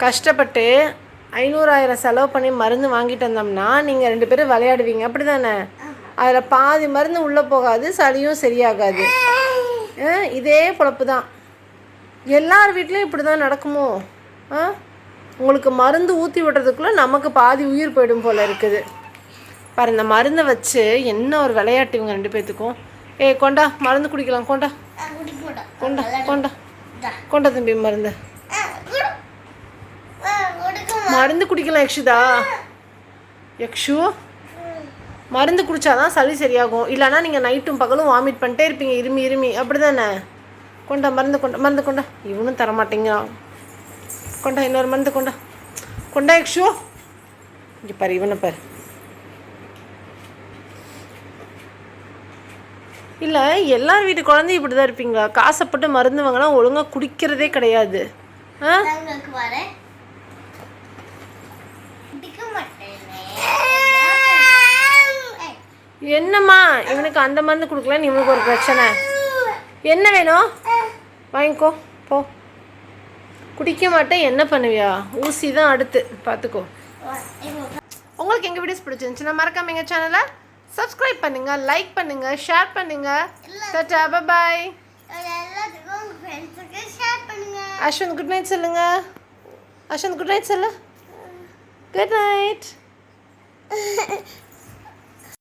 கஷ்டப்பட்டு 500,000 செலவு பண்ணி மருந்து வாங்கிட்டு வந்தோம்னா நீங்கள் 2 பேரும் விளையாடுவீங்க, அப்படி தானே? அதில் பாதி மருந்து உள்ளே போகாது, சளியும் சரியாகாது. இதே பொழப்பு தான் எல்லார் வீட்லேயும் இப்படி தான் நடக்குமோ? உங்களுக்கு மருந்து ஊற்றி விடுறதுக்குள்ளே நமக்கு பாதி உயிர் போயிடும் போல் இருக்குது. பாரு, இந்த மருந்தை வச்சு என்ன ஒரு விளையாட்டு இவங்க 2 பேர்த்துக்கும். கொண்டா மருந்து குடிக்கலாம், கொண்டா கொண்டா கொண்டா கொண்டா தம்பி மருந்து மருந்து குடிக்கலாம். யக்ஷு மருந்து குடித்தாதான் சளி சரியாகும், இல்லைனா நீங்கள் நைட்டும் பகலும் வாமிட் பண்ணிட்டே இருப்பீங்க இருமி இருமி, அப்படி தானே? கொண்டா மருந்து கொண்டா. இவனும் தரமாட்டேங்கிறான். கொண்டா இன்னொரு மருந்து கொண்டா யக்ஷு. இங்கே பாரு, இவனை பாரு. இல்லை, எல்லார் வீட்டு குழந்தையும் இப்படி தான் இருப்பீங்களா? காசைப்பட்டு மருந்து வாங்கினா ஒழுங்காக குடிக்கிறதே கிடையாது. என்னம்மா இவனுக்கு அந்த மருந்து கொடுக்கலன்னு இவனுக்கு ஒரு பிரச்சனை. என்ன வேணும் வாங்கிக்கோ போ. குடிக்க மாட்டேன், என்ன பண்ணுவியா? ஊசி தான் அடுத்து, பார்த்துக்கோ. உங்களுக்கு எங்கள் வீடியோஸ் பிடிச்சிருந்துச்சுன்னா மறக்காம எங்கள் சேனலை சப்ஸ்கிரைப் பண்ணுங்கள், லைக் பண்ணுங்கள், ஷேர் பண்ணுங்கள். டாடா பாய். அஸ்வந்த் குட் நைட் சொல்லுங்க. அஸ்வந்த் குட் நைட் சொல்லு. Good night.